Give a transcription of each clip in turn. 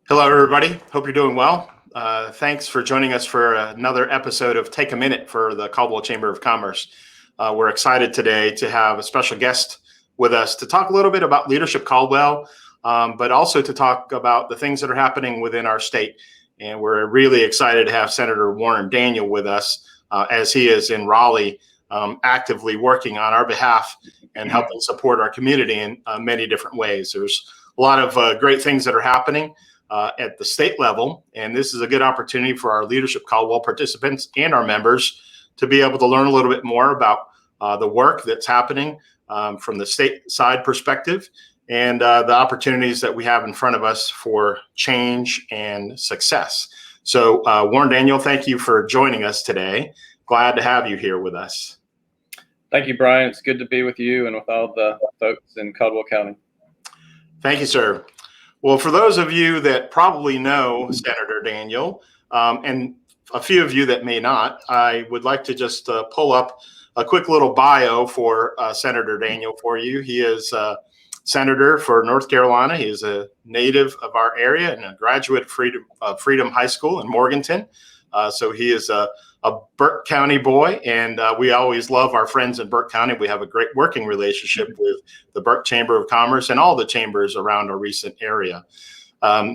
Hello, everybody. Hope you're doing well. Thanks for joining us for another episode of Take a Minute for the Caldwell Chamber of Commerce. We're excited today to have a special guest with us to talk a little bit about Leadership Caldwell, but also to talk about the things that are happening within our state. And we're really excited to have Senator Warren Daniel with us as he is in Raleigh, actively working on our behalf and helping support our community in many different ways. There's a lot of great things that are happening at the state level. And this is a good opportunity for our Leadership Caldwell participants and our members to be able to learn a little bit more about the work that's happening from the state side perspective and the opportunities that we have in front of us for change and success. So Warren Daniel, thank you for joining us today. Glad to have you here with us. Thank you, Brian. It's good to be with you and with all the folks in Caldwell County. Thank you, sir. Well, for those of you that probably know Senator Daniel, and a few of you that may not, I would like to just pull up a quick little bio for Senator Daniel for you. He is a senator for North Carolina. He is a native of our area and a graduate of Freedom High School in Morganton. So he is a Burke County boy, and we always love our friends in Burke County. We have a great working relationship with the Burke Chamber of Commerce and all the chambers around our recent area.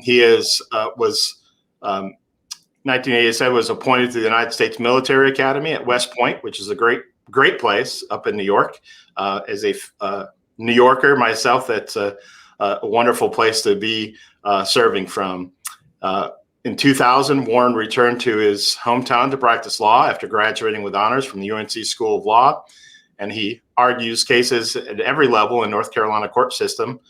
He was 1987 was appointed to the United States Military Academy at West Point, which is a great place up in New York. As a New Yorker myself, that's a wonderful place to be serving from. In 2000, Warren returned to his hometown to practice law after graduating with honors from the UNC School of Law, and he argues cases at every level in North Carolina court system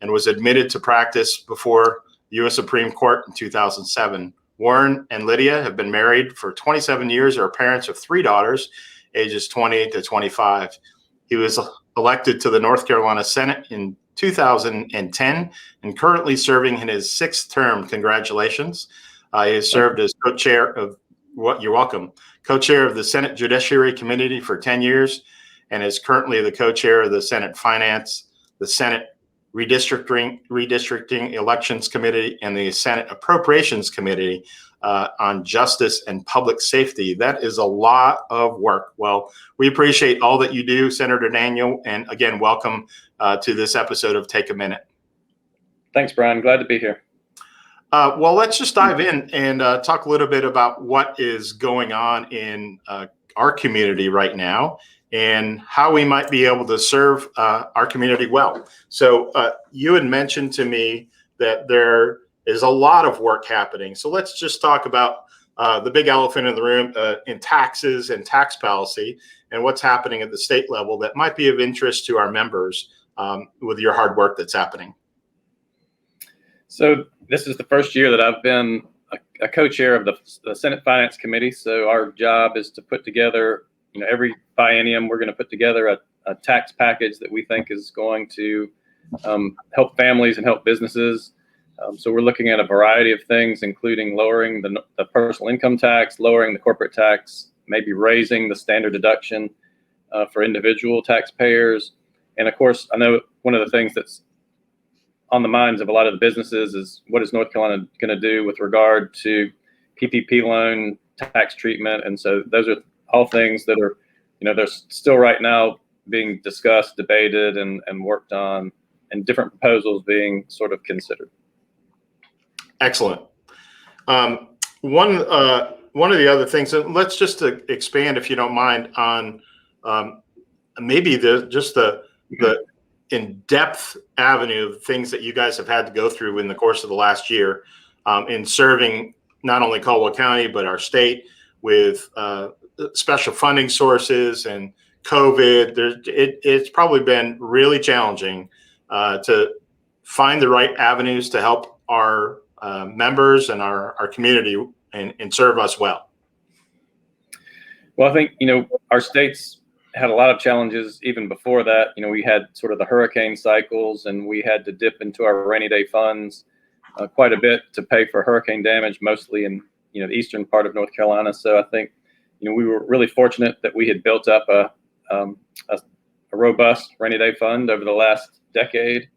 and was admitted to practice before the U.S. Supreme Court in 2007. Warren and Lydia have been married for 27 years, are parents of 3 daughters, ages 20 to 25. He was elected to the North Carolina Senate in 2010 and currently serving in his 6th term. Congratulations. He has served as co-chair of co-chair of the Senate Judiciary Committee for 10 years and is currently the co-chair of the Senate Finance, the Senate Redistricting Elections Committee, and the Senate Appropriations Committee on Justice and Public Safety. That is a lot of work. Well, we appreciate all that you do, Senator Daniel, and again, welcome to this episode of Take a Minute. Thanks, Brian. Glad to be here. Well, let's just dive in and talk a little bit about what is going on in our community right now and how we might be able to serve our community well. So you had mentioned to me that there is a lot of work happening. So let's just talk about the big elephant in the room in taxes and tax policy and what's happening at the state level that might be of interest to our members with your hard work that's happening. So this is the first year that I've been a co-chair of the Senate Finance Committee. So our job is to put together, every biennium, we're going to put together a tax package that we think is going to help families and help businesses. So we're looking at a variety of things, including lowering the personal income tax, lowering the corporate tax, maybe raising the standard deduction for individual taxpayers. And of course, I know one of the things that's on the minds of a lot of the businesses is what is North Carolina going to do with regard to PPP loan tax treatment. And so those are all things that are, they're still right now being discussed, debated, and worked on, and different proposals being sort of considered. Excellent. One of the other things, and let's just expand, if you don't mind, on maybe the in-depth avenue of things that you guys have had to go through in the course of the last year in serving not only Caldwell County, but our state with special funding sources and COVID. It's probably been really challenging to find the right avenues to help our members and our community and serve us well. Well, I think, our state's had a lot of challenges even before that. We had sort of the hurricane cycles, and we had to dip into our rainy day funds quite a bit to pay for hurricane damage, mostly in the eastern part of North Carolina. So I think we were really fortunate that we had built up a robust rainy day fund over the last decade.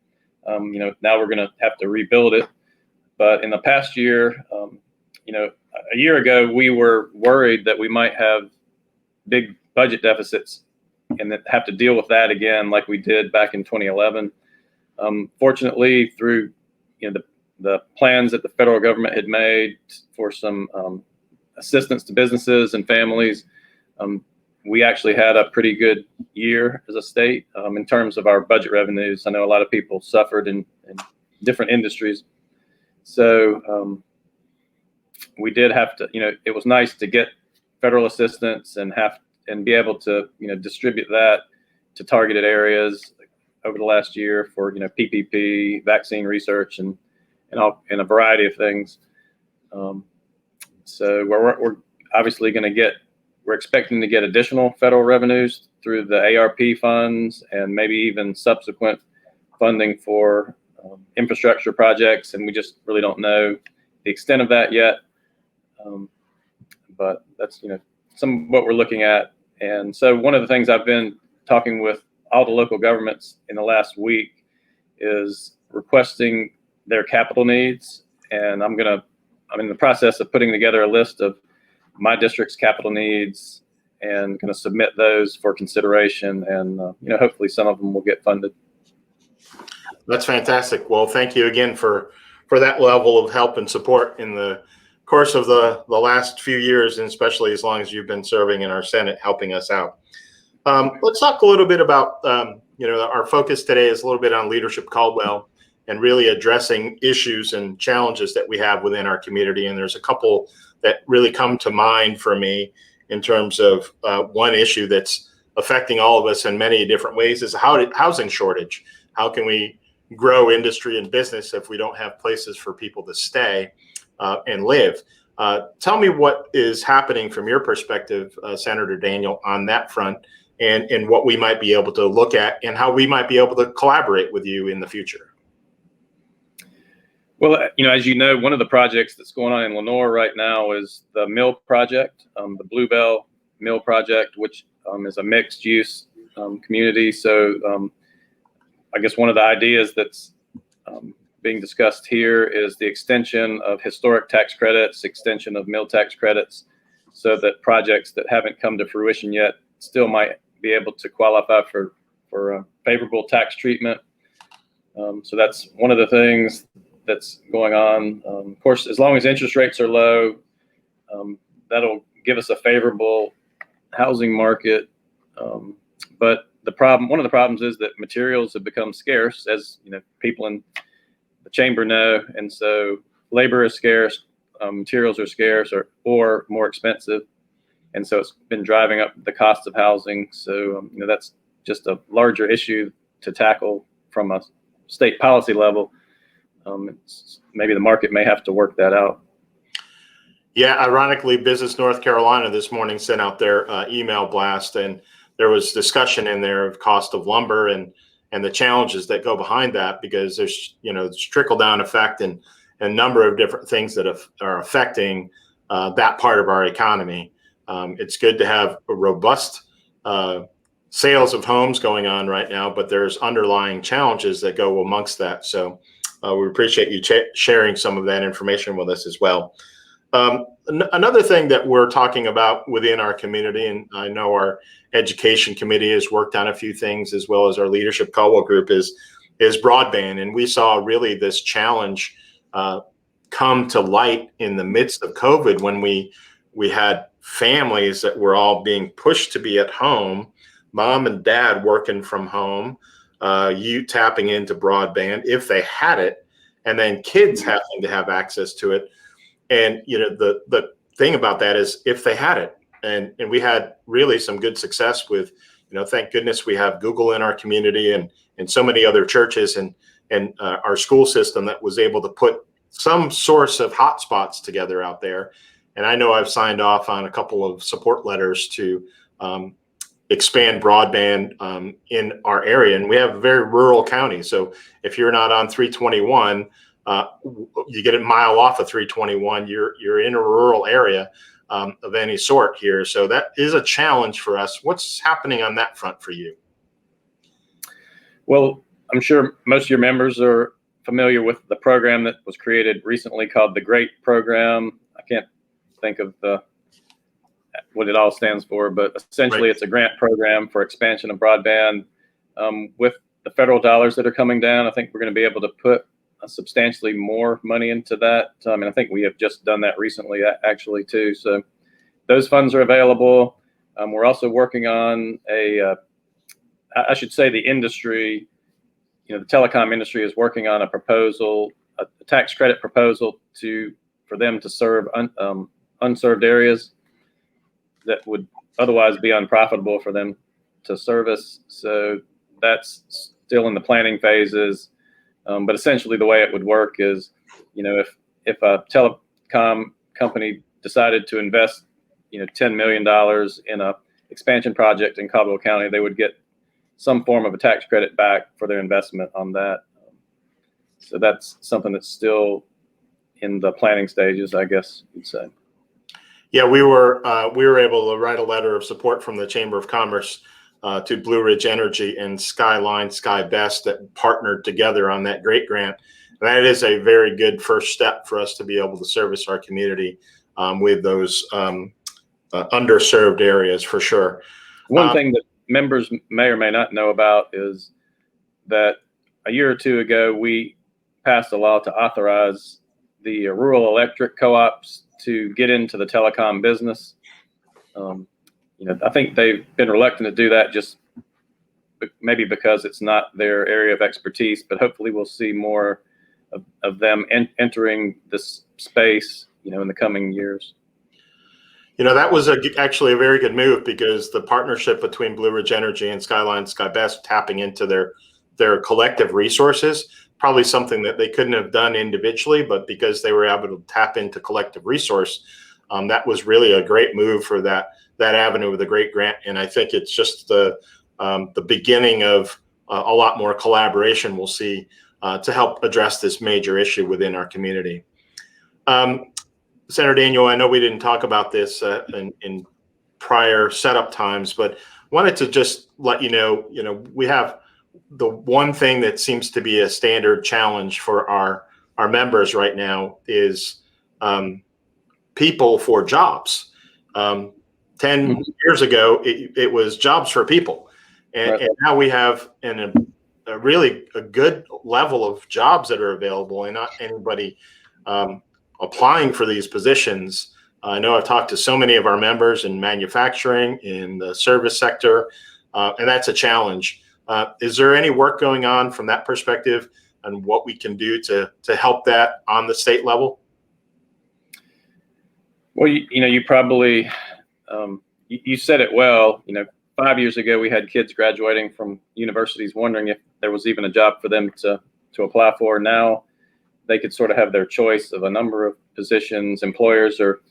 Now we're going to have to rebuild it, But in the past year, a year ago, we were worried that we might have big budget deficits and that have to deal with that again, like we did back in 2011. Fortunately, through the plans that the federal government had made for some assistance to businesses and families, we actually had a pretty good year as a state in terms of our budget revenues. I know a lot of people suffered in different industries. So we did have to, it was nice to get federal assistance and be able to, distribute that to targeted areas over the last year for, PPP, vaccine research, and a variety of things. So we're obviously we're expecting to get additional federal revenues through the ARP funds and maybe even subsequent funding for infrastructure projects. And we just really don't know the extent of that yet. But that's, some of what we're looking at. And so one of the things I've been talking with all the local governments in the last week is requesting their capital needs. And I'm in the process of putting together a list of my district's capital needs and going to submit those for consideration. And, hopefully some of them will get funded. That's fantastic. Well, thank you again for that level of help and support in the course of the last few years, and especially as long as you've been serving in our Senate, helping us out. Let's talk a little bit about, our focus today is a little bit on Leadership Caldwell and really addressing issues and challenges that we have within our community. And there's a couple that really come to mind for me in terms of one issue that's affecting all of us in many different ways is housing shortage. How can we grow industry and business if we don't have places for people to stay and live? Tell me what is happening from your perspective, Senator Daniel, on that front, and what we might be able to look at and how we might be able to collaborate with you in the future. Well, as you know, one of the projects that's going on in Lenoir right now is the mill project, the Bluebell Mill project, which is a mixed use community. So I guess one of the ideas that's being discussed here is the extension of historic tax credits, extension of mill tax credits, so that projects that haven't come to fruition yet still might be able to qualify for favorable tax treatment. So that's one of the things that's going on. Of course, as long as interest rates are low, that'll give us a favorable housing market. But one of the problems is that materials have become scarce, as people in the chamber know, and so labor is scarce, materials are scarce or more expensive, and so it's been driving up the cost of housing. So that's just a larger issue to tackle from a state policy level. Maybe the market may have to work that out. Yeah, ironically, Business North Carolina this morning sent out their email blast, and there was discussion in there of cost of lumber and the challenges that go behind that, because there's trickle down effect and a number of different things that are affecting that part of our economy. It's good to have a robust sales of homes going on right now, but there's underlying challenges that go amongst that. So we appreciate you sharing some of that information with us as well. Another thing that we're talking about within our community, and I know our education committee has worked on a few things, as well as our Leadership Caldwell group, is broadband. And we saw really this challenge come to light in the midst of COVID, when we had families that were all being pushed to be at home, mom and dad working from home, you tapping into broadband if they had it, and then kids having to have access to it. And the thing about that is if they had it, and we had really some good success with, thank goodness we have Google in our community and so many other churches and our school system that was able to put some source of hotspots together out there. And I know I've signed off on a couple of support letters to expand broadband in our area. And we have a very rural county. So if you're not on 321, you get a mile off of 321, you're in a rural area of any sort here. So that is a challenge for us. What's happening on that front for you? Well, I'm sure most of your members are familiar with the program that was created recently called the GREAT program. I can't think of what it all stands for, but essentially It's a grant program for expansion of broadband. With the federal dollars that are coming down, I think we're going to be able to put substantially more money into that. I think we have just done that recently, actually, too. So those funds are available. We're also working on I should say the industry, the telecom industry is working on a proposal, a tax credit proposal for them to serve unserved areas that would otherwise be unprofitable for them to service. So that's still in the planning phases. But essentially the way it would work is, if a telecom company decided to invest, $10 million in a expansion project in Caldwell County, they would get some form of a tax credit back for their investment on that. So that's something that's still in the planning stages, I guess you'd say. Yeah, we were able to write a letter of support from the Chamber of Commerce to Blue Ridge Energy and Skyline Sky Best that partnered together on that GREAT grant. And that is a very good first step for us to be able to service our community with those underserved areas, for sure. One thing that members may or may not know about is that a year or two ago, we passed a law to authorize the rural electric co-ops to get into the telecom business. I think they've been reluctant to do that just maybe because it's not their area of expertise, but hopefully we'll see more of them entering this space, in the coming years. That was actually a very good move, because the partnership between Blue Ridge Energy and Skyline Sky Best tapping into their collective resources, probably something that they couldn't have done individually, but because they were able to tap into collective resource, that was really a great move for that avenue of the GREAT grant. And I think it's just the beginning of a lot more collaboration we'll see to help address this major issue within our community. Senator Daniel, I know we didn't talk about this in prior setup times, but wanted to just let you know, we have the one thing that seems to be a standard challenge for our members right now is people for jobs. 10 years ago, it was jobs for people. And now we have a really good level of jobs that are available, and not anybody applying for these positions. I know I've talked to so many of our members in manufacturing, in the service sector, and that's a challenge. Is there any work going on from that perspective and what we can do to help that on the state level? Well, you probably, you said it well. 5 years ago, we had kids graduating from universities wondering if there was even a job for them to apply for. Now they could sort of have their choice of a number of positions. Employers are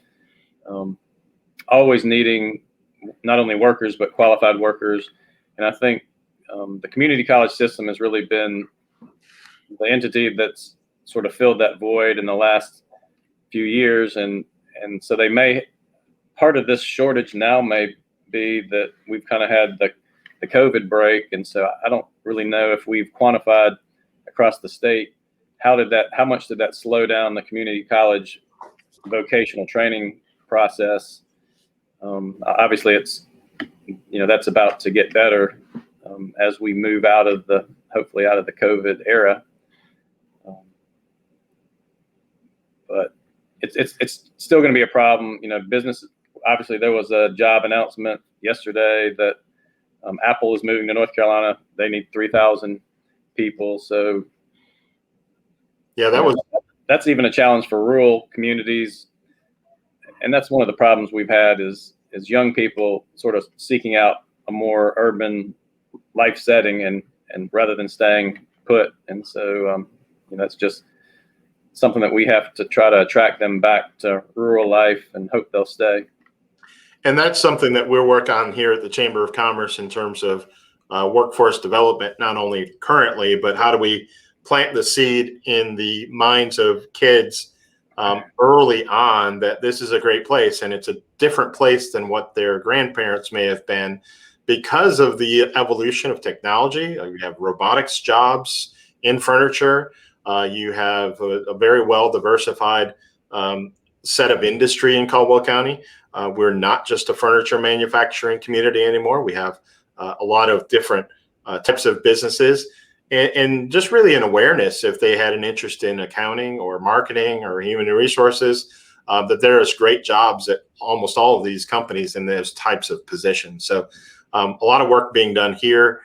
always needing not only workers, but qualified workers. And I think the community college system has really been the entity that's sort of filled that void in the last few years. And so part of this shortage now may be that we've kind of had the COVID break. And so I don't really know if we've quantified across the state how much did that slow down the community college vocational training process. Obviously it's, that's about to get better as we move hopefully out of the COVID era. But it's still going to be a problem. Business, obviously there was a job announcement yesterday that Apple is moving to North Carolina. They need 3,000 people. So yeah, that's even a challenge for rural communities. And that's one of the problems we've had is young people sort of seeking out a more urban life setting and rather than staying put. And so, that's just something that we have to try to attract them back to rural life and hope they'll stay. And that's something that we're working on here at the Chamber of Commerce in terms of workforce development, not only currently, but how do we plant the seed in the minds of kids early on that this is a great place, and it's a different place than what their grandparents may have been because of the evolution of technology. You have robotics jobs in furniture. You have a very well diversified set of industry in Caldwell County. We're not just a furniture manufacturing community anymore. We have a lot of different types of businesses, and just really an awareness, if they had an interest in accounting or marketing or human resources, that there's great jobs at almost all of these companies in those types of positions. So a lot of work being done here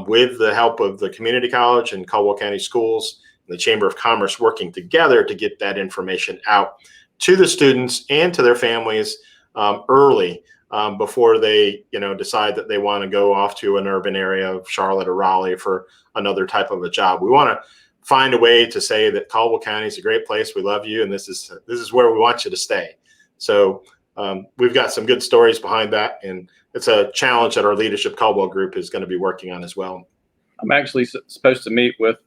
with the help of the community college and Caldwell County Schools, and the Chamber of Commerce, working together to get that information out to the students and to their families early, before they decide that they want to go off to an urban area of Charlotte or Raleigh for another type of a job. We want to find a way to say that Caldwell County is a great place. We love you, and this is where we want you to stay. So we've got some good stories behind that, and it's a challenge that our Leadership Caldwell group is going to be working on as well. I'm actually supposed to meet with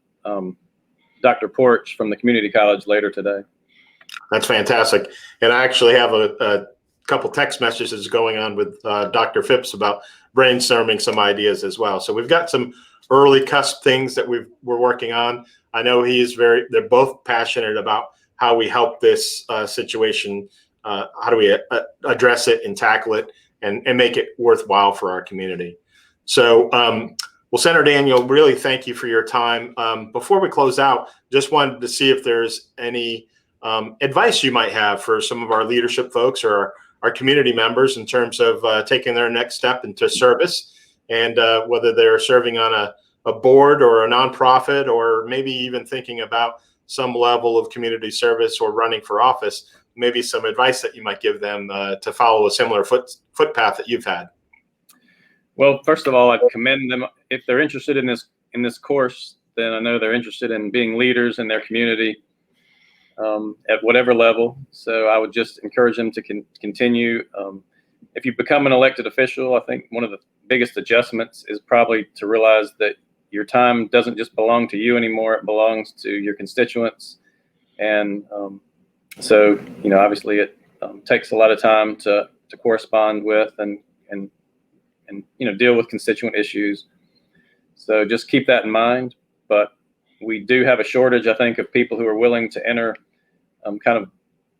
Dr. Porch from the community college later today. That's fantastic. And I actually have a couple text messages going on with Dr. Phipps about brainstorming some ideas as well. So we've got some early cusp things that we're working on. I know they're both passionate about how we help this situation. How do we address it and tackle it and make it worthwhile for our community? So, well, Senator Daniel, really thank you for your time. Before we close out, just wanted to see if there's any advice you might have for some of our leadership folks or our community members in terms of taking their next step into service, and whether they're serving on a board or a nonprofit, or maybe even thinking about some level of community service or running for office, maybe some advice that you might give them to follow a similar footpath that you've had. Well, first of all, I'd commend them. If they're interested in this course, then I know they're interested in being leaders in their community at whatever level. So I would just encourage them to continue. If you become an elected official, I think one of the biggest adjustments is probably to realize that your time doesn't just belong to you anymore. It belongs to your constituents. And so, obviously it takes a lot of time to correspond with and deal with constituent issues. So just keep that in mind. But we do have a shortage, I think, of people who are willing to enter kind of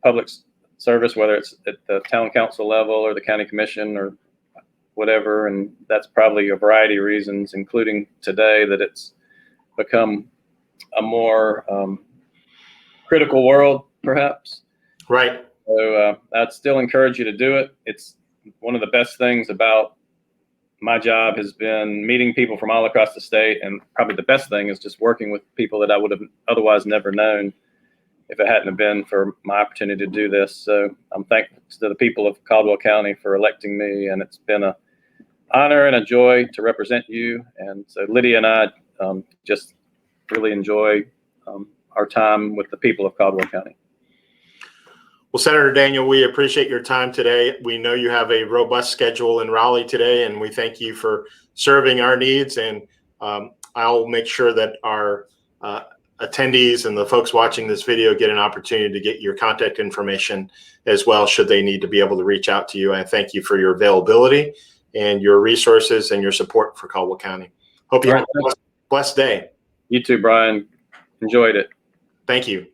public service, whether it's at the town council level or the county commission or whatever. And that's probably a variety of reasons, including today, that it's become a more critical world, perhaps. Right. So I'd still encourage you to do it. It's one of the best things about my job has been meeting people from all across the state. And probably the best thing is just working with people that I would have otherwise never known if it hadn't have been for my opportunity to do this. So I'm thankful to the people of Caldwell County for electing me. And it's been an honor and a joy to represent you. And so Lydia and I just really enjoy our time with the people of Caldwell County. Well, Senator Daniel, we appreciate your time today. We know you have a robust schedule in Raleigh today, and we thank you for serving our needs. And I'll make sure that our attendees and the folks watching this video get an opportunity to get your contact information as well, should they need to be able to reach out to you. I thank you for your availability and your resources and your support for Caldwell County. Hope you have a blessed day. You too, Brian. Enjoyed it. Thank you.